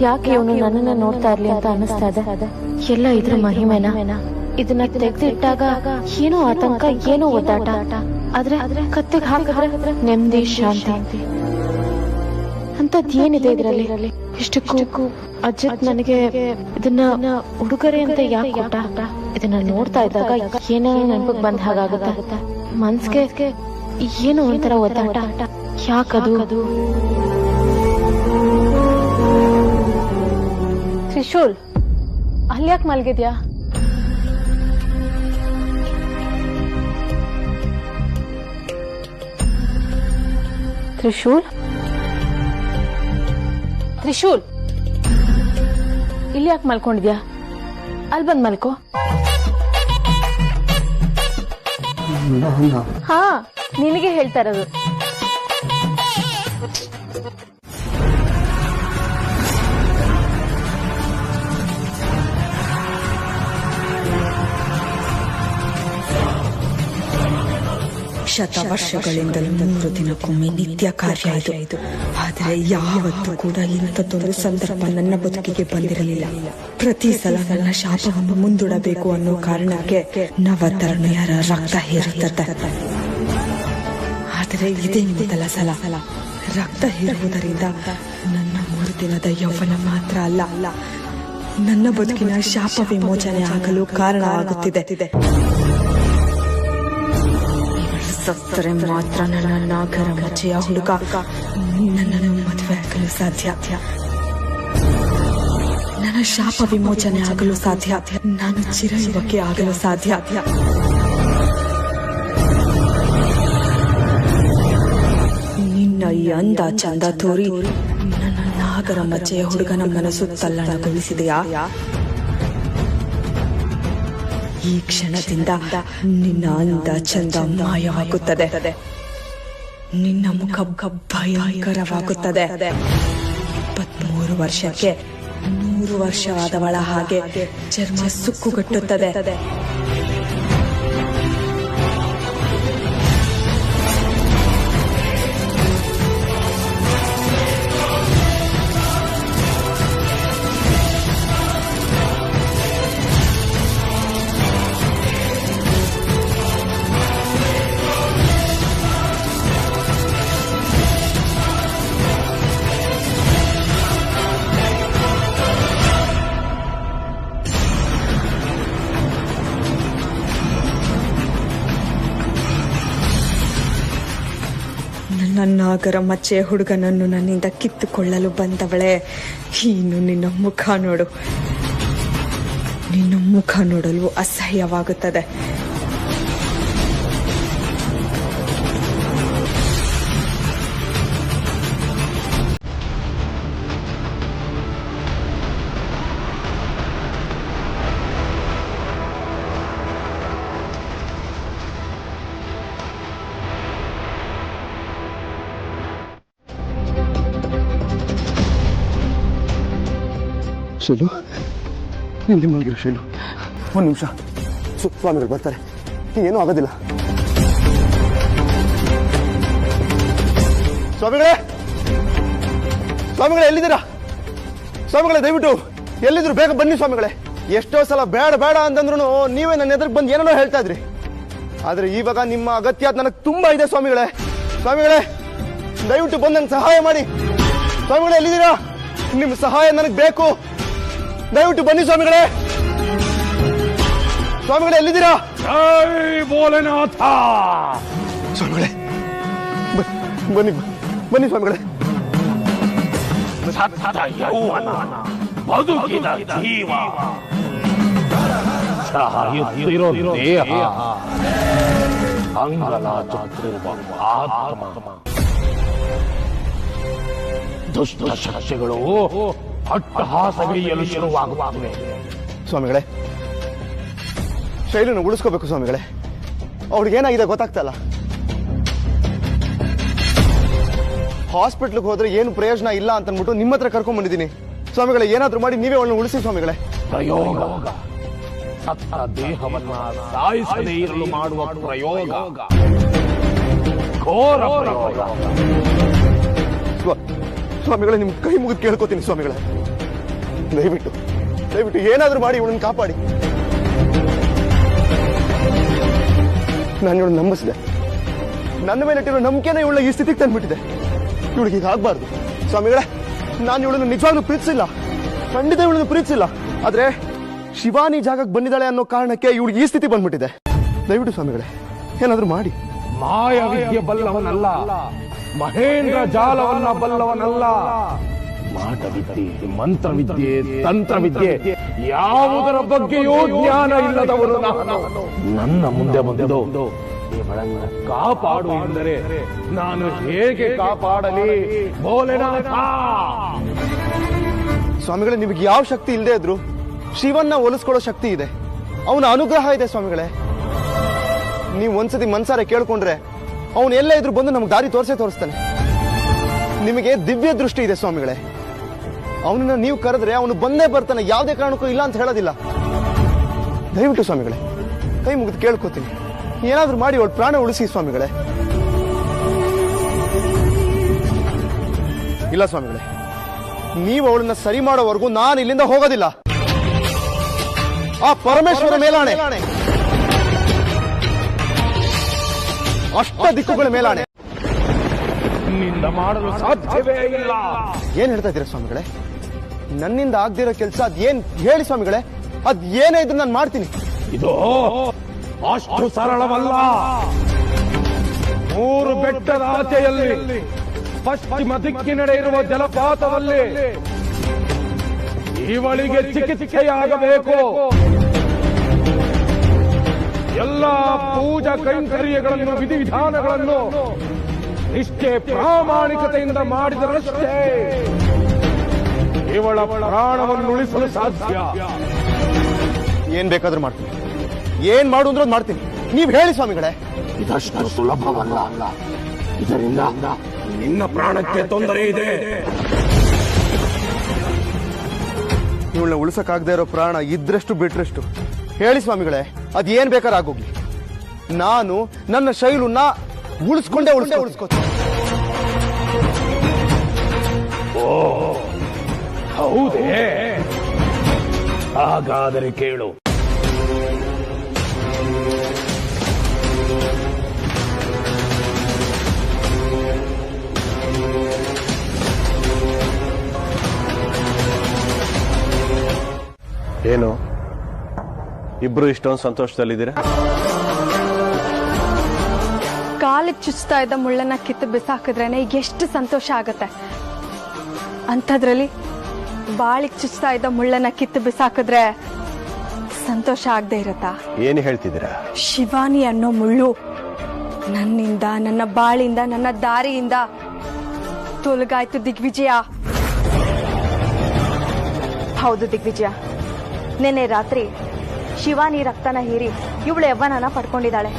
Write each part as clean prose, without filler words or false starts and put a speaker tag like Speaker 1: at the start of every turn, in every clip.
Speaker 1: ಯಾಕೆ ಇವನು ನನ್ನನ್ನ ನೋಡ್ತಾ ಇರ್ಲಿ ಅಂತ ಅನಿಸ್ತಾ ಇದೆ. ಎಲ್ಲ ಇದ್ರ ಮಹಿಮೆನ. ಇದನ್ನ ತೆಗೆದಿಟ್ಟಾಗ ಏನೋ ಆತಂಕ, ಏನೋ ಒದ್ದಾಟ. ಆದ್ರೆ ಕತ್ತಿಗೆ ಹಾಕಿದ್ರೆ ನೆಮ್ಮದಿ, ಶಾಂತಿ. ಅಂತದ್ ಏನಿದೆ ಇದ್ರಲ್ಲಿ? ಇಷ್ಟಕ್ಕೂ ಅಜ್ಜತ್ ನನಗೆ ಇದನ್ನ ಉಡುಗೊರೆ ಅಂತ ಯಾಕೆ ಕೊಟ್ಟ? ಇದನ್ನ ನೋಡ್ತಾ ಇದ್ದಾಗ ಏನೇ ನೆನಪಿಗೆ ಬಂದ ಹಾಗಾಗುತ್ತೆ. ಮನ್ಸ್ಗೆ ಏನೋ ಒಂಥರ ಒದ್ದಾಟ. ಯಾಕದು? ತ್ರಿಶೂಲ್, ಅಲ್ಲಿ ಯಾಕೆ ಮಲ್ಗಿದ್ಯಾ? ತ್ರಿಶೂಲ್, ಇಲ್ಲಿ ಯಾಕೆ ಮಲ್ಕೊಂಡಿದ್ಯಾ? ಅಲ್ಲಿ ಬಂದ್ ಮಲ್ಕೋ. ಹಾ, ನಿನಗೆ ಹೇಳ್ತಾ ಇರೋದು.
Speaker 2: ಶತವರ್ಷಗಳಿಂದಲೂ 3 ದಿನಕ್ಕೊಮ್ಮೆ ನಿತ್ಯ ಕಾರ್ಯ ಇದು. ಆದರೆ ಯಾವತ್ತೂ ಕೂಡ ಇಂಥದ್ದೊಂದು ಸಂದರ್ಭ ನನ್ನ ಬದುಕಿಗೆ ಬಂದಿರಲಿಲ್ಲ. ಪ್ರತಿ ಸಲ ನನ್ನ ಶಾಪವನ್ನು ಮುಂದೂಡಬೇಕು ಅನ್ನೋ ಕಾರಣಕ್ಕೆ ನವತರುಣಿಯರ ರಕ್ತ ಹೇರುತ್ತದೆ. ಆದರೆ ಇದೇ ಮೊದಲ ಸಲ. ರಕ್ತ ಹೇರುವುದರಿಂದ ನನ್ನ 3 ದಿನದ ಯೌವನ ಮಾತ್ರ ಅಲ್ಲ, ನನ್ನ ಬದುಕಿನ ಶಾಪ ವಿಮೋಚನೆ ಆಗಲು ಕಾರಣವಾಗುತ್ತಿದೆ. ಸತ್ತರೆ ಮಾತ್ರ ನನ್ನ ನಾಗರ ಮಚ್ಚೆಯ ಹುಡುಗ ನನ್ನನ್ನು ಮದುವೆ ಆಗಲು ಸಾಧ್ಯ. ನನ್ನ ಶಾಪ ವಿಮೋಚನೆ ಆಗಲು ಸಾಧ್ಯ. ನಾನು ಚಿರಯುವಕ್ಕೆ ಆಗಲು ಸಾಧ್ಯ. ನಿನ್ನ ಈ ಅಂದ ಚಂದ ತೋರಿ ನನ್ನ ನಾಗರ ಮಚ್ಚೆಯ ಹುಡುಗನ ಮನಸ್ಸು ತಲ್ಲಣಗೊಳಿಸಿದೆಯಾ? ಈ ಕ್ಷಣದಿಂದ ನಿನ್ನ ಅಂದ ಚಂದ ಮಾಯವಾಗುತ್ತದೆ. ನಿನ್ನ ಮುಖ ಭಯಂಕರವಾಗುತ್ತದೆ. 23 ವರ್ಷಕ್ಕೆ 100 ವರ್ಷವಾದವಳ ಹಾಗೆ ಚರ್ಮ ಸುಕ್ಕುಗಟ್ಟುತ್ತದೆ. ನಾಗರ ಮಚ್ಚೆಯ ಹುಡುಗನನ್ನು ನನ್ನಿಂದ ಕಿತ್ತುಕೊಳ್ಳಲು ಬಂದವಳೆ, ಇನ್ನು ನಿನ್ನ ಮುಖ ನೋಡು. ನಿನ್ನ ಮುಖ ನೋಡಲು ಅಸಹ್ಯವಾಗುತ್ತದೆ.
Speaker 3: ಶೈಲು, ನಿಂದೆ ಮಲಗಿರು ಶೈಲು. 1 ನಿಮಿಷ, ಸ್ವಾಮಿಗಳು ಬರ್ತಾರೆ. ಏನೂ ಆಗೋದಿಲ್ಲ. ಸ್ವಾಮಿಗಳೇ, ಎಲ್ಲಿದ್ದೀರಾ? ಸ್ವಾಮಿಗಳೇ, ದಯವಿಟ್ಟು ಎಲ್ಲಿದ್ರು ಬೇಗ ಬನ್ನಿ ಸ್ವಾಮಿಗಳೇ. ಎಷ್ಟೋ ಸಲ ಬೇಡ ಬೇಡ ಅಂತಂದ್ರು ನೀವೇ ನನ್ನ ಎದುರಿಗೆ ಬಂದು ಏನೇನೋ ಹೇಳ್ತಾ ಇದ್ರಿ. ಆದ್ರೆ ಇವಾಗ ನಿಮ್ಮ ಅಗತ್ಯ ನನಗೆ ತುಂಬಾ ಇದೆ ಸ್ವಾಮಿಗಳೇ. ದಯವಿಟ್ಟು ಬಂದು ನಂಗೆ ಸಹಾಯ ಮಾಡಿ. ಸ್ವಾಮಿಗಳೇ, ಎಲ್ಲಿದ್ದೀರಾ? ನಿಮ್ಮ ಸಹಾಯ ನನಗೆ ಬೇಕು. ದಯವಿಟ್ಟು ಬನ್ನಿ ಸ್ವಾಮಿಗಳೇ. ಎಲ್ಲಿದ್ದೀರಾ?
Speaker 4: ಜೈ ಭೋಲೆನಾಥ.
Speaker 3: ಸ್ವಾಮಿಗಳೇ, ಬನ್ನಿ ಸ್ವಾಮಿಗಳೇ.
Speaker 4: ಸತ್ತ ಯೌವನ, ಬದುಕಿದ ಜೀವ, ಸಾಯುತ್ತಿರೋ ದೇಹ, ಅಂಗಲಾಚುತ್ತಿರುವ ಆತ್ಮ, ದುಷ್ಟ ಶಕ್ತಿಗಳು ಅಟ್ಟಹಾಸಗಿರಿಯಲು ಶುರುವಾಗುತ್ತವೆ.
Speaker 3: ಸ್ವಾಮಿಗಳೇ, ಶೈಲನ್ನು ಉಳಿಸ್ಕೋಬೇಕು ಸ್ವಾಮಿಗಳೇ. ಅವ್ಳಿಗೇನಾಗಿದೆ ಗೊತ್ತಾಗ್ತಲ್ಲ. ಹಾಸ್ಪಿಟ್ಲಿಗೆ ಹೋದ್ರೆ ಏನು ಪ್ರಯೋಜನ ಇಲ್ಲ ಅಂತ ಅಂದ್ಬಿಟ್ಟು ನಿಮ್ಮ ಹತ್ರ ಕರ್ಕೊಂಡ್ ಬಂದಿದ್ದೀನಿ ಸ್ವಾಮಿಗಳೇ. ಏನಾದ್ರೂ ಮಾಡಿ ನೀವೇ ಅವಳನ್ನು ಉಳಿಸಿ ಸ್ವಾಮಿಗಳೇ.
Speaker 4: ಪ್ರಯೋಗ, ಸತ್ತ ದೇಹವನ್ನ ಸಾಯಿಸದೇ ಇರಲು ಮಾಡುವ ಪ್ರಯೋಗ, ಘೋರ ಪ್ರಯೋಗ.
Speaker 3: ಸ್ವಾಮಿಗಳೇ, ನಿಮ್ ಕೈ ಮುಗಿದು ಕೇಳ್ಕೊತೀನಿ ಸ್ವಾಮಿಗಳೇ. ದಯವಿಟ್ಟು ದಯವಿಟ್ಟು ಏನಾದ್ರೂ ಮಾಡಿ ಇವಳನ್ನ ಕಾಪಾಡಿ. ನಾನು ಇವಳನ್ನ ನಂಬಿಸಿದೆ. ನನ್ನ ಮೇಲೆ ಇಟ್ಟಿರೋ ನಂಬಿಕೆನ ಇವಳನ್ನ ಈ ಸ್ಥಿತಿಗೆ ತಂದ್ಬಿಟ್ಟಿದೆ. ಇವಳಿಗೆ ಹೀಗಾಗಬಾರ್ದು ಸ್ವಾಮಿಗಳೇ. ನಾನು ಇವಳನ್ನು ನಿಜವಾಗ್ಲೂ ಪ್ರೀತಿಸಿಲ್ಲ, ಖಂಡಿತ ಇವಳನ್ನು ಪ್ರೀತಿಸಿಲ್ಲ. ಆದ್ರೆ ಶಿವಾನಿ ಜಾಗಕ್ಕೆ ಬಂದಿದ್ದಾಳೆ ಅನ್ನೋ ಕಾರಣಕ್ಕೆ ಇವಳಿಗೆ ಈ ಸ್ಥಿತಿ ಬಂದ್ಬಿಟ್ಟಿದೆ. ದಯವಿಟ್ಟು ಸ್ವಾಮಿಗಳೇ ಏನಾದ್ರೂ ಮಾಡಿ.
Speaker 4: ಮಾಯ ವಿದ್ಯೆ ಬಲ್ಲವನಲ್ಲ, ಮಹೇಂದ್ರ ಜಾಲವನ್ನ ಬಲ್ಲವನಲ್ಲ. ಮಾಟವಿದ್ಯೆ, ಮಂತ್ರವಿದ್ಯೆ, ತಂತ್ರವಿದ್ಯೆ ಯಾವುದರ ಬಗ್ಗೆಯೂ ಜ್ಞಾನ ಇಲ್ಲದವರು ನಾನು. ನನ್ನ ಮುಂದೆ ಬಂದು ಇವಳನ್ನ ಕಾಪಾಡು ಎಂದರೆ ನಾನು ಹೇಗೆ ಕಾಪಾಡಲಿ ಭೋಲೆನಾಥ?
Speaker 3: ಸ್ವಾಮಿಗಳೇ, ನಿಮಗೆ ಯಾವ ಶಕ್ತಿ ಇಲ್ಲದೆ ಇದ್ರು ಶಿವನ್ನ ಒಲಿಸ್ಕೊಳ್ಳೋ ಶಕ್ತಿ ಇದೆ. ಅವನ ಅನುಗ್ರಹ ಇದೆ ಸ್ವಾಮಿಗಳೇ. ನೀವು ಒಂದ್ಸತಿ ಮನ್ಸಾರೆ ಕೇಳ್ಕೊಂಡ್ರೆ ಅವನು ಎಲ್ಲ ಇದ್ರು ಬಂದು ನಮ್ಗೆ ದಾರಿ ತೋರಿಸ್ತಾನೆ. ನಿಮಗೆ ದಿವ್ಯ ದೃಷ್ಟಿ ಇದೆ ಸ್ವಾಮಿಗಳೇ. ಅವನನ್ನ ನೀವು ಕರೆದ್ರೆ ಅವನು ಬಂದೇ ಬರ್ತಾನೆ, ಯಾವುದೇ ಕಾರಣಕ್ಕೂ ಇಲ್ಲ ಅಂತ ಹೇಳೋದಿಲ್ಲ. ದಯವಿಟ್ಟು ಸ್ವಾಮಿಗಳೇ ಕೈ ಮುಗಿದು ಕೇಳ್ಕೊತೀನಿ, ಏನಾದ್ರೂ ಮಾಡಿ ಅವಳು ಪ್ರಾಣ ಉಳಿಸಿ ಸ್ವಾಮಿಗಳೇ. ಇಲ್ಲ ಸ್ವಾಮಿಗಳೇ, ನೀವು ಅವಳನ್ನ ಸರಿ ಮಾಡೋವರೆಗೂ ನಾನು ಇಲ್ಲಿಂದ ಹೋಗೋದಿಲ್ಲ. ಆ ಪರಮೇಶ್ವರ ಮೇಲಾಣೆ, ಅಷ್ಟ ದಿಕ್ಕುಗಳ ಮೇಲಾಣೆ.
Speaker 4: ನಿನ್ನಿಂದ ಮಾಡಲು ಸಾಧ್ಯವೇ ಇಲ್ಲ.
Speaker 3: ಏನ್ ಹೇಳ್ತಾ ಇದ್ದೀರಾ ಸ್ವಾಮಿಗಳೇ? ನನ್ನಿಂದ ಆಗದಿರೋ ಕೆಲಸ ಅದೇನ್ ಹೇಳಿ ಸ್ವಾಮಿಗಳೇ. ಅದ್ ಏನೇ ಇದ್ರು ನಾನು ಮಾಡ್ತೀನಿ.
Speaker 4: ಇದು ಅಷ್ಟು ಸರಳವಲ್ಲ. 3 ಬೆಟ್ಟದ ಆಚೆಯಲ್ಲಿ ಪಶ್ಚಿಮ ದಿಕ್ಕಿನೆಡೆ ಇರುವ ಜಲಪಾತದಲ್ಲಿ ಇವಳಿಗೆ ಚಿಕಿತ್ಸೆಯಾಗಬೇಕು. ಎಲ್ಲ ಪೂಜಾ ಕೈಂಕರ್ಯಗಳನ್ನು, ವಿಧಿವಿಧಾನಗಳನ್ನು ನಿಷ್ಠೆ ಪ್ರಾಮಾಣಿಕತೆಯಿಂದ ಮಾಡಿದರಷ್ಟೇ ಇವಳ ಪ್ರಾಣವನ್ನು ಉಳಿಸಲು ಸಾಧ್ಯ.
Speaker 3: ಏನ್ ಬೇಕಾದ್ರೂ ಮಾಡ್ತೀನಿ, ಏನ್ ಮಾಡು ಅಂದ್ರೂ ಮಾಡ್ತೀನಿ. ನೀವ್ ಹೇಳಿ ಸ್ವಾಮಿಗಳೇ.
Speaker 4: ಇದಷ್ಟು ಸುಲಭವಲ್ಲ. ಇದರಿಂದ ನಿನ್ನ ಪ್ರಾಣಕ್ಕೆ ತೊಂದರೆ ಇದೆ.
Speaker 3: ಇವಳನ್ನ ಉಳಿಸಕ್ಕಾಗದೇ ಇರೋ ಪ್ರಾಣ ಇದ್ರಷ್ಟು ಬಿಟ್ರಷ್ಟು. ಹೇಳಿ ಸ್ವಾಮಿಗಳೇ, ಅದ್ ಏನ್ ಬೇಕಾದ್ರೆ ಆಗೋಗ್ಲಿ. ನಾನು ನನ್ನ ಶೈಲನ್ನ ಉಳಿಸ್ಕೊಂಡೇ ಉಳಿಸ್ಕೋತೀನಿ.
Speaker 4: ಓ ಹೌದೇ? ಹಾಗಾದರೆ ಕೇಳು.
Speaker 5: ಏನು ಇಬ್ರು ಇಷ್ಟೊಂದು ಸಂತೋಷದಲ್ಲಿದ್ದೀರಾ?
Speaker 6: ಕಾಲಿಗೆ ಚುಚ್ತಾ ಇದ್ದ ಮುಳ್ಳನ್ನ ಕಿತ್ತು ಬಿಸಾಕಿದ್ರೇನೆ ಎಷ್ಟು ಸಂತೋಷ ಆಗತ್ತೆ. ಅಂಥದ್ರಲ್ಲಿ ಬಾಳಿಗೆ ಚುಚ್ತಾ ಇದ್ದ ಮುಳ್ಳನ್ನ ಕಿತ್ತು ಬಿಸಾಕಿದ್ರೆ ಸಂತೋಷ ಆಗದೆ ಇರತ್ತಾ?
Speaker 5: ಏನು ಹೇಳ್ತಿದ್ದೀರಾ?
Speaker 6: ಶಿವಾನಿ ಅನ್ನೋ ಮುಳ್ಳು ನನ್ನಿಂದ, ನನ್ನ ಬಾಳಿಂದ, ನನ್ನ ದಾರಿಯಿಂದ ತೊಲಗಾಯ್ತು ದಿಗ್ವಿಜಯ.
Speaker 1: ಹೌದು ದಿಗ್ವಿಜಯ, ನಿನ್ನೆ ರಾತ್ರಿ ಶಿವಾನಿ ರಕ್ತನ ಹೀರಿ ಇವಳು ಯವ್ವನನ ಪಡ್ಕೊಂಡಿದ್ದಾಳೆ.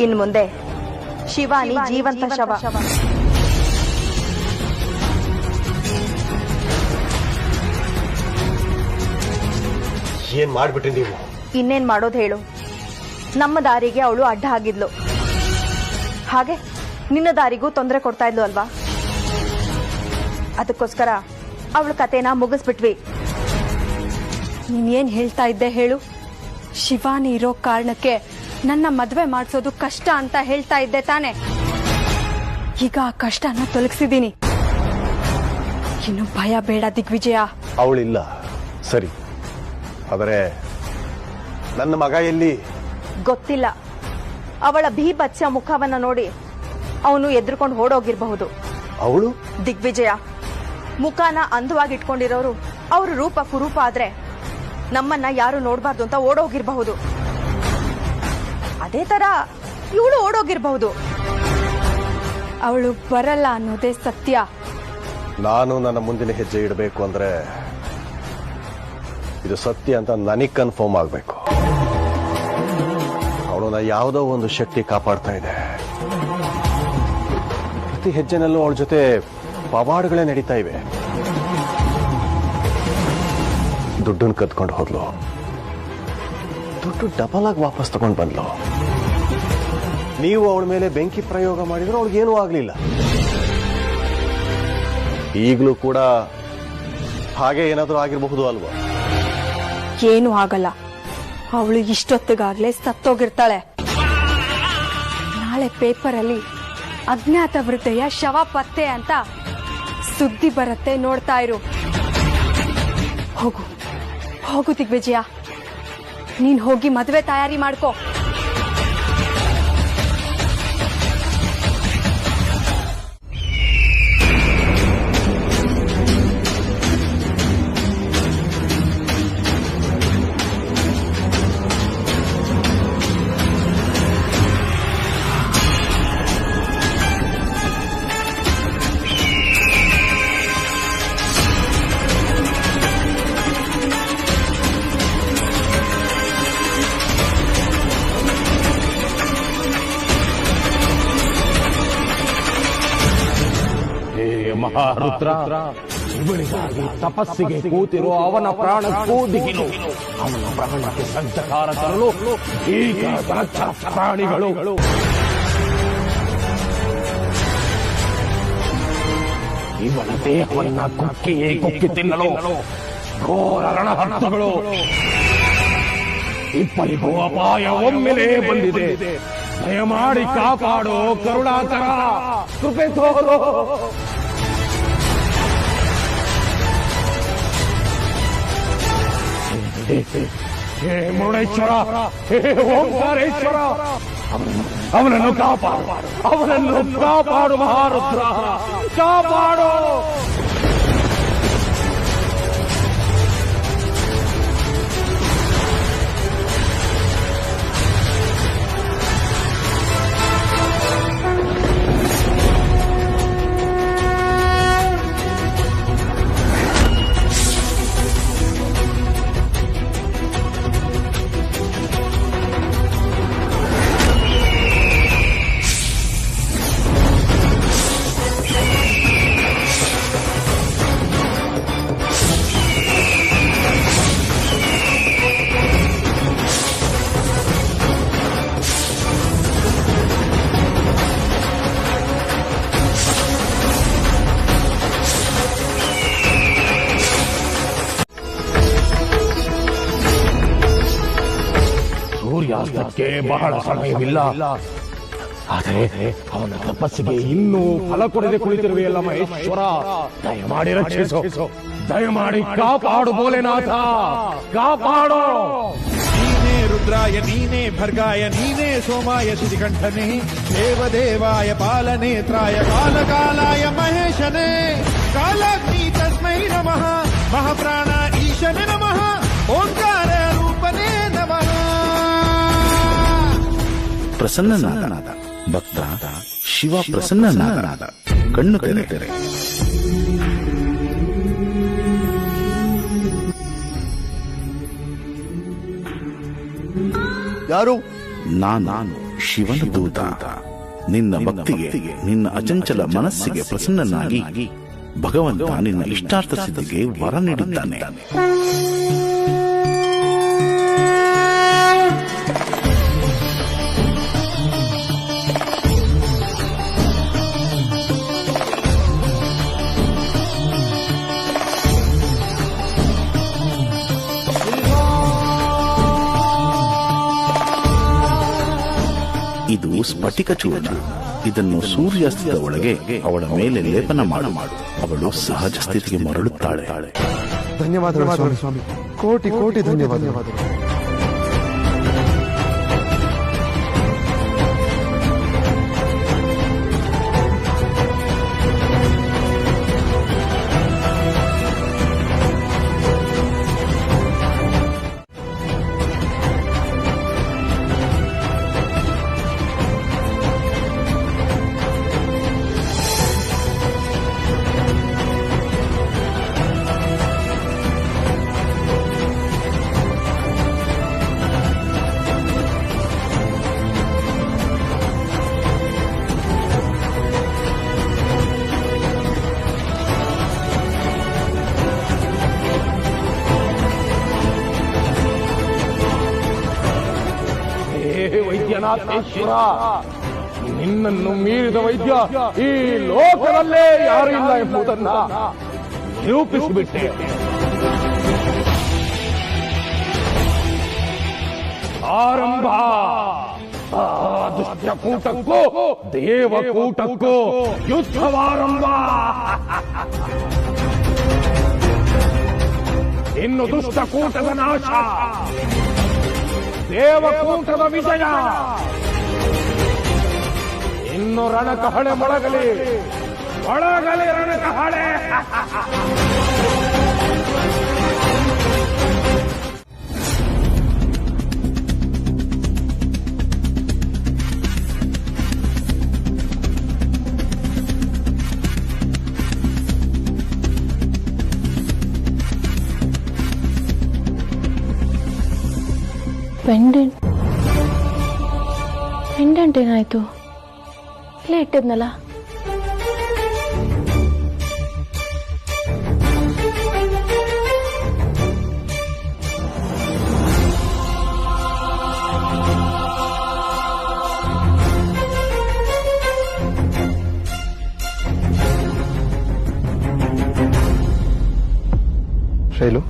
Speaker 1: ಇನ್ ಮುಂದೆ ಶಿವಾನಿ ಜೀವಂತ ಶವ.
Speaker 5: ಏನ್ ಮಾಡ್ಬಿಟ್ರಿ ನೀವು?
Speaker 1: ಇನ್ನೇನ್ ಮಾಡೋದು ಹೇಳು? ನಮ್ಮ ದಾರಿಗೆ ಅವಳು ಅಡ್ಡ ಆಗಿದ್ಲು, ಹಾಗೆ ನಿನ್ನ ದಾರಿಗೂ ತೊಂದರೆ ಕೊಡ್ತಾ ಇದ್ಲು ಅಲ್ವಾ? ಅದಕ್ಕೋಸ್ಕರ ಅವಳ ಕತೆನ ಮುಗಿಸ್ಬಿಟ್ವಿ.
Speaker 6: ನೀನೇನ್ ಹೇಳ್ತಾ ಇದ್ದೆ ಹೇಳು? ಶಿವಾನಿ ಇರೋ ಕಾರಣಕ್ಕೆ ನನ್ನ ಮದ್ವೆ ಮಾಡಿಸೋದು ಕಷ್ಟ ಅಂತ ಹೇಳ್ತಾ ಇದ್ದೆ ತಾನೆ? ಈಗ ಆ ಕಷ್ಟನ ತೊಲಗಿಸಿದೀನಿ. ಇನ್ನು ಭಯ ಬೇಡ ದಿಗ್ವಿಜಯ.
Speaker 5: ಅವಳಿಲ್ಲ ಸರಿ, ಆದರೆ ನನ್ನ ಮಗ ಎಲ್ಲಿ?
Speaker 1: ಗೊತ್ತಿಲ್ಲ. ಅವಳ ಭೀಭತ್ಸ ಮುಖವನ್ನ ನೋಡಿ ಅವನು ಎದ್ರುಕೊಂಡು ಓಡೋಗಿರ್ಬಹುದು.
Speaker 5: ಅವಳು
Speaker 1: ದಿಗ್ವಿಜಯ, ಮುಖನ ಅಂದವಾಗಿ ಇಟ್ಕೊಂಡಿರೋರು ಅವ್ರ ರೂಪ ಕುರೂಪ ಆದ್ರೆ ನಮ್ಮನ್ನ ಯಾರು ನೋಡ್ಬಾರ್ದು ಅಂತ ಓಡೋಗಿರ್ಬಹುದು. ಅದೇ ತರ ಇವಳು ಓಡೋಗಿರ್ಬಹುದು.
Speaker 6: ಅವಳು ಬರಲ್ಲ ಅನ್ನೋದೇ ಸತ್ಯ.
Speaker 5: ನಾನು ನನ್ನ ಮುಂದಿನ ಹೆಜ್ಜೆ ಇಡಬೇಕು ಅಂದ್ರೆ ಇದು ಸತ್ಯ ಅಂತ ನನಗೆ ಕನ್ಫರ್ಮ್ ಆಗಬೇಕು. ಅವಳನ್ನ ಯಾವುದೋ ಒಂದು ಶಕ್ತಿ ಕಾಪಾಡ್ತಾ ಇದೆ. ಪ್ರತಿ ಹೆಜ್ಜೆನಲ್ಲೂ ಅವಳ ಜೊತೆ ಪವಾಡಗಳೇ ನಡೀತಾ ಇವೆ. ದುಡ್ಡನ್ನು ಕದ್ಕೊಂಡು ಹೋದ್ಲು, ದುಡ್ಡು ಡಬಲ್ ಆಗಿ ವಾಪಸ್ ತಗೊಂಡು ಬಂದ್ಲು. ನೀವು ಅವಳ ಮೇಲೆ ಬೆಂಕಿ ಪ್ರಯೋಗ ಮಾಡಿದ್ರು ಅವಳಿಗೇನೂ ಆಗ್ಲಿಲ್ಲ. ಈಗಲೂ ಕೂಡ ಹಾಗೆ ಏನಾದರೂ ಆಗಿರಬಹುದು ಅಲ್ವಾ?
Speaker 6: ಏನೂ ಆಗಲ್ಲ. ಅವಳು ಇಷ್ಟೊತ್ತಿಗಾಗ್ಲೇ ಸತ್ತೋಗಿರ್ತಾಳೆ. ನಾಳೆ ಪೇಪರಲ್ಲಿ ಅಜ್ಞಾತ ವೃದ್ಧೆಯ ಶವ ಪತ್ತೆ ಅಂತ ಸುದ್ದಿ ಬರುತ್ತೆ, ನೋಡ್ತಾ ಇರು. ಹೋಗು ಹೋಗು ದಿಗ್ವಿಜಯ, ನೀನ್ ಹೋಗಿ ಮದುವೆ ತಯಾರಿ ಮಾಡ್ಕೋ.
Speaker 4: ಮಹಾರುದ್ರ, ಇವಳಿಗಾಗಿ ತಪಸ್ಸಿಗೆ ಕೂತಿರೋ ಅವನ ಪ್ರಾಣಕ್ಕೂ ದಿಗಿಲು. ಅವನ ಪ್ರಾಣಕ್ಕೆ ಸಂಚಕಾರ ತರಲು ಈಗ ಪ್ರಾಣಿಗಳು. ಇವನ ದೇಹವನ್ನ ಕುಕ್ಕಿ ತಿನ್ನಲು ಘೋರ ರಣಹರ್ತಗಳು. ಇಬ್ಬರಿಗೂ ಅಪಾಯ ಒಮ್ಮೆಲೇ ಬಂದಿದೆ. ದಯಮಾಡಿ ಕಾಪಾಡೋ ಕರುಣಾಕರ, ಕೃಪೆ ತೋರು. ಹೇ ಮುರುಡೇಶ್ವರ, ಹೇ ಓಂಕಾರೇಶ್ವರ, ಅವನನ್ನು ಕಾಪಾಡು ಮಹಾರುದ್ರ, ಕಾಪಾಡು. ಸೂರ್ಯಾಸ್ತಕ್ಕೆ ಬಹಳ ಸಮಯವಿಲ್ಲ. ಆದರೆ ಅವನ ತಪಸ್ಸಿಗೆ ಇನ್ನೂ ಫಲ ಕೊಡದೆ ಕುಳಿತಿರುವೆಯಲ್ಲ ಮಹೇಶ್ವರ, ದಯಮಾಡಿ ರಕ್ಷಿಸು, ದಯಮಾಡಿ ಕಾಪಾಡು ಭೋಲೆನಾಥ, ಕಾಪಾಡು.
Speaker 7: ನೀನೇ ರುದ್ರಾಯ, ನೀನೇ ಭರ್ಗಾಯ, ನೀನೇ ಸೋಮಾಯ ಶ್ರೀಕಂಠನೇ, ದೇವದೇವಾಯ ಪಾಲನೇತ್ರಾಯ ಕಾಲಕಾಲಾಯ ಮಹೇಶನೇ, ಕಾಲಾಗ್ನಿ ತಸ್ಮೈ ನಮಃ, ಮಹಾಪ್ರಾಣ ಈಶನೇ ನಮಃ, ಓಂಕಾರ ರೂಪನೇ ನಮಃ.
Speaker 8: ಪ್ರಸನ್ನನಾದ ಭಕ್ತ ಶಿವ ಪ್ರಸನ್ನನಾದ. ಕಣ್ಣು ತೆರೆ.
Speaker 3: ಯಾರು?
Speaker 8: ನಾನು ಶಿವನ ದೂತ. ನಿನ್ನ ಭಕ್ತಿಗೆ, ನಿನ್ನ ಅಚಂಚಲ ಮನಸ್ಸಿಗೆ ಪ್ರಸನ್ನನಾಗಿ ಭಗವಂತ ನಿನ್ನ ಇಷ್ಟಾರ್ಥ ಸಿದ್ಧಿಗೆ ವರ ನೀಡಿದ್ದಾನೆ. ಇದು ಸ್ಫಟಿಕ ಚೂರ್ಣ. ಇದನ್ನು ಸೂರ್ಯಾಸ್ತದ ಒಳಗೆ ಅವಳ ಮೇಲೆ ಲೇಪನ ಮಾಡು. ಅವಳು ಸಹಜ ಸ್ಥಿತಿಗೆ ಮರಳುತ್ತಾಳೆ.
Speaker 3: ಧನ್ಯವಾದಗಳು ಸ್ವಾಮಿ, ಕೋಟಿ ಕೋಟಿ ಧನ್ಯವಾದಗಳು.
Speaker 4: ವೈದ್ಯನಾಥೇಶ್ವರ, ನಿನ್ನನ್ನು ಮೀರಿದ ವೈದ್ಯ ಈ ಲೋಕದಲ್ಲೇ ಯಾರು ಇಲ್ಲ ಎಂಬುದನ್ನ ನಿರೂಪಿಸಿಬಿಟ್ಟೆ. ಆರಂಭ ದುಷ್ಟಕೂಟಕ್ಕೂ ದೇವಕೂಟಕ್ಕೂ ಯುದ್ಧವಾರಂಭ. ಇನ್ನು ದುಷ್ಟಕೂಟದ ನಾಶ, ದೇವಕೂಟದ ವಿಜಯ. ಇನ್ನು ರಣಕಹಳೆ ಮೊಳಗಲಿ ರಣಕಹಳೆ.
Speaker 1: ಪೆಂಡೆಂಟ್ ಏನಾಯ್ತು? ಇಲ್ಲೇ ಇಟ್ಟಿದ್ನಲ್ಲ.
Speaker 3: ಶೈಲು,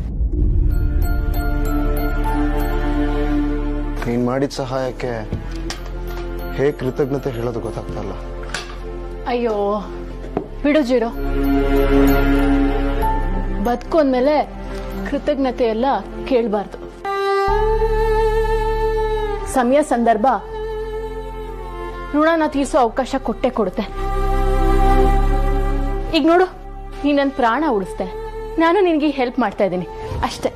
Speaker 3: ನೀನ್ ಮಾಡಿದ ಸಹಾಯಕ್ಕೆ ಹೇಗೆ ಕೃತಜ್ಞತೆ ಹೇಳೋದು ಗೊತ್ತಾಗ್ತಾ ಇಲ್ಲ.
Speaker 1: ಅಯ್ಯೋ ಬಿಡು ಜೀರೋ, ಬದುಕೊಂಡ್ಮೇಲೆ ಕೃತಜ್ಞತೆ ಎಲ್ಲ ಕೇಳಬಾರ್ದು. ಸಮಯ ಸಂದರ್ಭ ಋಣನ ತೀರಿಸೋ ಅವಕಾಶ ಕೊಟ್ಟೆ ಕೊಡುತ್ತೆ. ಈಗ ನೋಡು, ನೀ ನನ್ನ ಪ್ರಾಣ ಉಳಿಸ್ದೆ, ನಾನು ನಿನ್ಗೆ ಹೆಲ್ಪ್ ಮಾಡ್ತಾ ಇದ್ದೀನಿ ಅಷ್ಟೇ.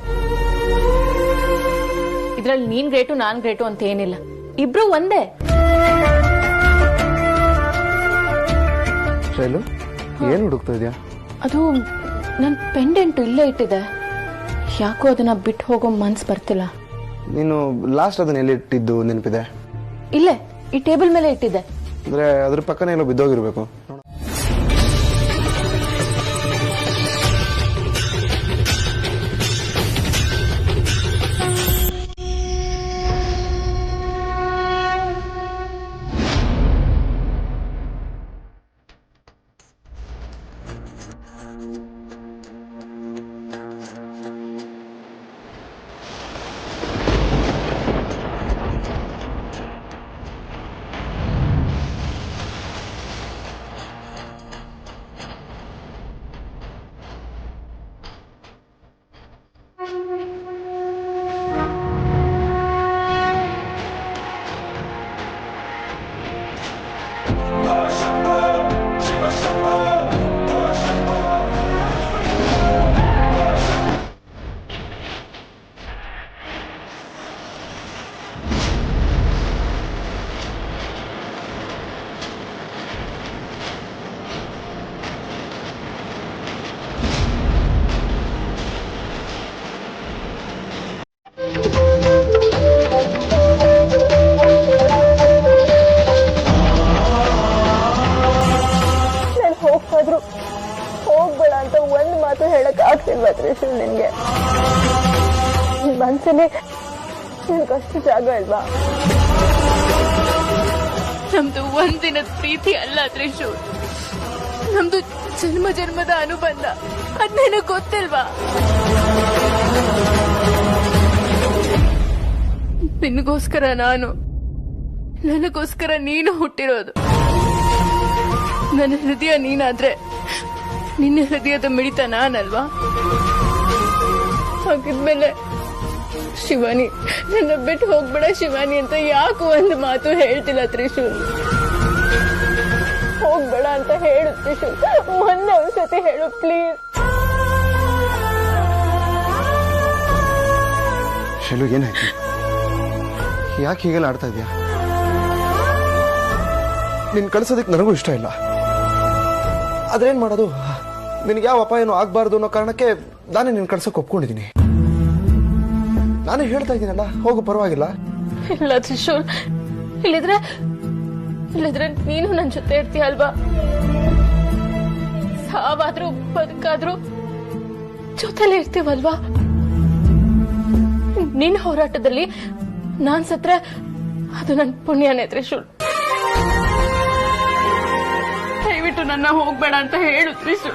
Speaker 1: ಇದ್ರಲ್ಲಿ ನೀನ್ ಗ್ರೇಟು ನಾನ್ ಗ್ರೇಟು ಅಂತ ಏನಿಲ್ಲ, ಇಬ್ರು ಒಂದೇ.
Speaker 3: ಶೈಲು, ಏನ್ ಹುಡುಕ್ತಾ ಇದೆಯಾ?
Speaker 1: ಅದು ನನ್ನ ಪೆಂಡೆಂಟು ಇಲ್ಲೇ ಇಟ್ಟಿದೆ, ಯಾಕೋ ಅದನ್ನ ಬಿಟ್ಟು ಹೋಗೋ ಮನ್ಸು ಬರ್ತಿಲ್ಲ.
Speaker 3: ನೀನು ಲಾಸ್ಟ್ ಅದನ್ನ ಎಲ್ಲಿ ಇಟ್ಟಿದ್ದು ನೆನಪಿದೆ?
Speaker 1: ಇಲ್ಲೇ ಈ ಟೇಬಲ್ ಮೇಲೆ ಇಟ್ಟಿದ್ದೆ.
Speaker 3: ಅಂದ್ರೆ ಅದ್ರ ಪಕ್ಕನೇ ಎಲ್ಲೋ ಬಿದ್ದೋಗಿರ್ಬೇಕು.
Speaker 1: ಹೋಗ್ಬೇಡ ಅಂತ ಒಂದ್ ಮಾತು ಹೇಳಕ್ ಆಗ್ತಿಲ್ವಾ ತ್ರಿಶೂಲ್ ನಿನ್ಗೆ? ಮನ್ಸಲ್ಲಿ ನಿನ್ಗಷ್ಟು ಜಾಗ ಇಲ್ವಾ? ನಮ್ದು ಒಂದಿನದ ಪ್ರೀತಿ ಅಲ್ಲ ತ್ರಿಶೂಲ್, ನಮ್ದು ಜನ್ಮ ಜನ್ಮದ ಅನುಬಂಧ. ಅದ್ ನಿನಗ್ ಗೊತ್ತಿಲ್ವಾ? ನಿನಗೋಸ್ಕರ ನಾನು, ನನಗೋಸ್ಕರ ನೀನು ಹುಟ್ಟಿರೋದು. ನನ್ನ ಹೃದಯ ನೀನಾದ್ರೆ ನಿನ್ನ ಹೃದಯದ ಮಿಡಿತ ನಾನಲ್ವಾ? ಹಾಗಿದ್ಮೇಲೆ ಶಿವಾನಿ, ನನ್ನ ಬಿಟ್ಟು ಹೋಗ್ಬೇಡ ಶಿವಾನಿ ಅಂತ ಯಾಕೋ ಒಂದು ಮಾತು ಹೇಳ್ತಿಲ್ಲ ತ್ರಿಶೂಲ್? ಹೋಗ್ಬೇಡ ಅಂತ ಹೇಳು ತ್ರಿಶೂಲ್, ಒಂದೇ ಒಂದ್ಸತಿ ಹೇಳು ಪ್ಲೀಸ್.
Speaker 3: ಶೈಲು, ಏನಾಯ್ತು? ಯಾಕೆ ಹೀಗೆಲ್ಲ ಆಡ್ತಾ ಇದೀಯಾ? ನಿನ್ ಕಳ್ಸೋದಕ್ಕೆ ನನಗೂ ಇಷ್ಟ ಇಲ್ಲ, ಆದ್ರೇನ್ ಮಾಡೋದು? ನಿನ್ಗೆ ಯಾವ ಅಪಾಯನೂ ಆಗ್ಬಾರ್ದು ಅನ್ನೋ ಕಾರಣಕ್ಕೆ ನಾನೇ ನಿನ್ ಕಳ್ಸಕ್ ಒಪ್ಕೊಂಡಿದ್ದೀನಿ. ನಾನೇ ಹೇಳ್ತಾ ಇದ್ದೀನಲ್ಲ, ಹೋಗು, ಪರವಾಗಿಲ್ಲ.
Speaker 1: ಇಲ್ಲ ತ್ರಿಶೂಲ್, ಇಲ್ಲಿದ್ರೆ ನೀನು ನನ್ನ ಜೊತೆ ಇರ್ತೀಯ ಅಲ್ವಾ? ಸಾವಾದ್ರೂ ಬದುಕಾದ್ರೂ ಜೊತೆಲೇ ಇರ್ತೀವಲ್ವಾ? ನಿನ್ನ ಹೋರಾಟದಲ್ಲಿ ನಾನ್ ಸತ್ರೆ ಅದು ನನ್ನ ಪುಣ್ಯನೇ ತ್ರಿಶೂಲ್. ನನ್ನ ಹೋಗ್ಬೇಡ ಅಂತ ಹೇಳು ತ್ರಿಶು,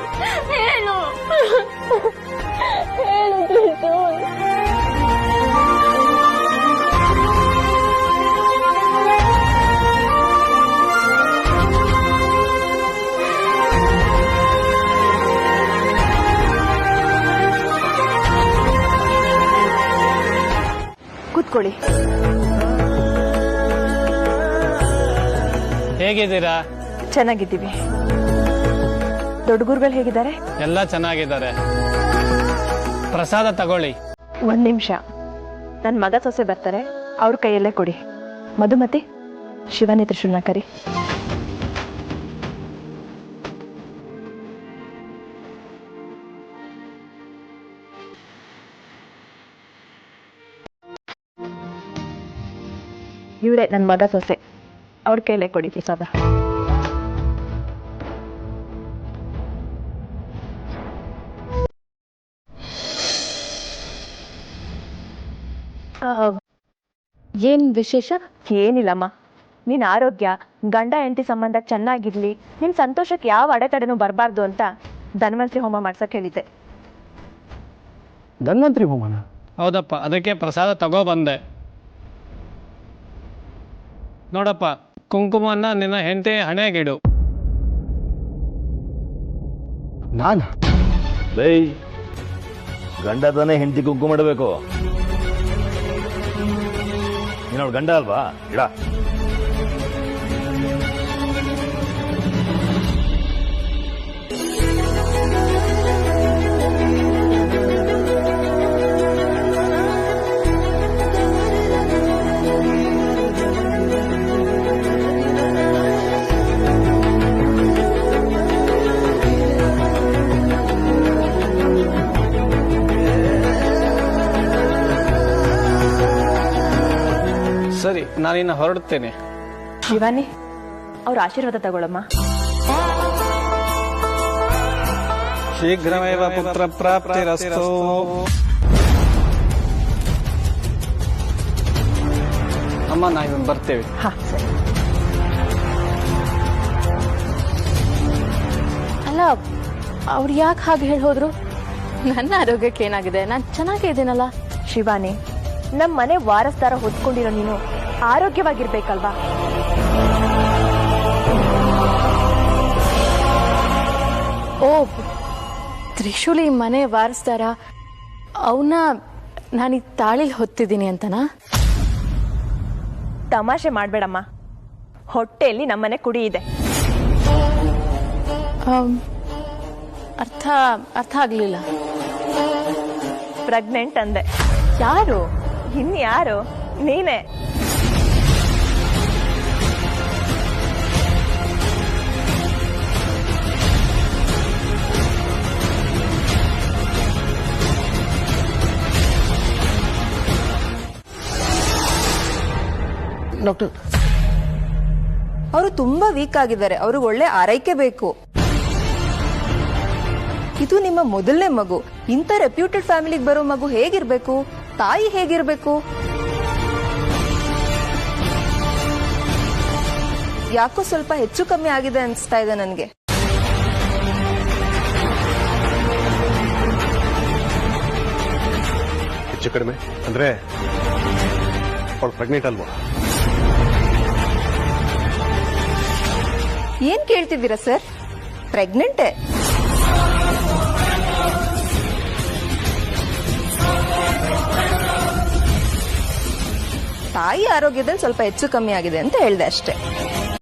Speaker 1: ಹೇಳು ಹೇಳು ತ್ರಿಶು.
Speaker 6: ಕೂತ್ಕೊಳ್ಳಿ.
Speaker 9: ಹೇಗಿದ್ದೀರಾ?
Speaker 6: ಚೆನ್ನಾಗಿದ್ದೀವಿ. ದೊಡ್ಡ ಗುರುಗಳು ಹೇಗಿದ್ದಾರೆ?
Speaker 9: ಎಲ್ಲ ಚೆನ್ನಾಗಿದ್ದಾರೆ. ಪ್ರಸಾದ ತಗೊಳ್ಳಿ.
Speaker 6: ಒಂದ್ ನಿಮಿಷ, ನನ್ನ ಮಗ ಸೊಸೆ ಬರ್ತಾರೆ, ಅವ್ರ ಕೈಯಲ್ಲೇ ಕೊಡಿ. ಮಧುಮತಿ, ಶಿವನಿ ತ್ರಿಶೂಲ್ನ ಕರಿ. ಇವರೇ ನನ್ನ ಮಗ ಸೊಸೆ, ಅವ್ರ ಕೈಲೇ ಕೊಡಿ ಪ್ರಸಾದ.
Speaker 1: ಏನ್ ವಿಶೇಷ?
Speaker 6: ಏನಿಲ್ಲಮ್ಮ, ನಿನ್ನ ಆರೋಗ್ಯ, ಗಂಡ ಹೆಂಡತಿ ಸಂಬಂಧ ಚೆನ್ನಾಗಿರ್ಲಿ, ನಿನ್ನ ಸಂತೋಷಕ್ಕೆ ಯಾವ ಅಡೆತಡೆನೂ ಬರಬಾರ್ದು ಅಂತ ಧನ್ವಂತರಿ ಹೋಮ ಮಾಡ್ಸಕ್ ಹೇಳಿದ್ದೆ.
Speaker 9: ಧನ್ವಂತರಿ ಹೋಮನ? ಹೌದಪ್ಪ, ಅದಕ್ಕೆ ಪ್ರಸಾದ ತಗೋ ಬಂದೆ. ನೋಡಪ್ಪ, ಕುಂಕುಮನ್ನ ನಿನ್ನ ಹೆಂಡತಿ ಹಣೆಗಿಡು.
Speaker 5: ನಾನ
Speaker 10: ಬೈ ಗಂಡ ತಾನೇ ಹೆಂಡತಿ ಕುಂಕುಮ ಮಾಡಬೇಕು. ನೀನು ಗಂಡ ಅಲ್ವಾ? ಇಡ.
Speaker 9: ಸರಿ, ನಾನಿನ್ನ ಹೊರಡ್ತೇನೆ.
Speaker 6: ಶಿವಾನಿ, ಅವ್ರ ಆಶೀರ್ವಾದ ತಗೊಳಮ್ಮ.
Speaker 9: ಶೀಘ್ರಮೇವ ಪುತ್ರ ಪ್ರಾಪ್ತಿರಸ್ತು. ಅಮ್ಮ, ನಾವು ಬರ್ತೇವೆ.
Speaker 6: ಹಾ, ಸರಿ.
Speaker 1: ಅಲ್ಲ, ಅವ್ರು ಯಾಕೆ ಹಾಗೆ ಹೇಳಿ ಹೋದ್ರು? ನನ್ನ ಆರೋಗ್ಯಕ್ಕೆ ಏನಾಗಿದೆ? ನಾನು ಚೆನ್ನಾಗೇ ಇದ್ದೀನಲ್ಲ.
Speaker 6: ಶಿವಾನಿ, ನಮ್ಮ ಮನೆ ವಾರಸ್ದಾರ ಹೊತ್ಕೊಂಡಿರೋ ನೀನು ಆರೋಗ್ಯವಾಗಿರ್ಬೇಕಲ್ವಾ?
Speaker 1: ಓ, ತ್ರಿಶೂಲಿ ಮನೆ ವಾರಸ್ದಾರ, ಅವನ್ನ ನಾನು ಈ ತಾಳಿ ಹೊತ್ತಿದ್ದೀನಿ ಅಂತನಾ?
Speaker 6: ತಮಾಷೆ ಮಾಡ್ಬೇಡಮ್ಮ. ಹೊಟ್ಟೆಯಲ್ಲಿ ನಮ್ಮನೆ ಕುಡಿ ಇದೆ.
Speaker 1: ಅರ್ಥ ಆಗ್ಲಿಲ್ಲ.
Speaker 6: ಪ್ರೆಗ್ನೆಂಟ್ ಅಂದೆ. ಯಾರು? ಇನ್ಯಾರು? ನೀನೇ.
Speaker 1: ಡಾಕ್ಟರ್,
Speaker 11: ಅವರು ತುಂಬಾ ವೀಕ್ ಆಗಿದ್ದಾರೆ. ಅವ್ರಿಗೆ ಒಳ್ಳೆ ಆರೈಕೆ ಬೇಕು. ಇದು ನಿಮ್ಮ ಮೊದಲನೇ ಮಗು. ಇಂಥ ರೆಪ್ಯೂಟೆಡ್ ಫ್ಯಾಮಿಲಿಗೆ ಬರೋ ಮಗು ಹೇಗಿರ್ಬೇಕು? ತಾಯಿ ಹೇಗಿರ್ಬೇಕು? ಯಾಕೋ ಸ್ವಲ್ಪ ಹೆಚ್ಚು ಕಮ್ಮಿ ಆಗಿದೆ ಅನ್ಸ್ತಾ ಇದೆ ನನಗೆ.
Speaker 5: ಹೆಚ್ಚು ಕಡಿಮೆ ಅಂದ್ರೆ ಅವಳು ಪ್ರೆಗ್ನೆಂಟ್ ಅಲ್ವಾ?
Speaker 11: ಏನ್ ಕೇಳ್ತಿದ್ದೀರಾ ಸರ್? ಪ್ರೆಗ್ನೆಂಟೇ. ತಾಯಿ ಆರೋಗ್ಯದಲ್ಲಿ ಸ್ವಲ್ಪ ಹೆಚ್ಚು ಕಮ್ಮಿ ಆಗಿದೆ ಅಂತ ಹೇಳಿದೆ ಅಷ್ಟೇ.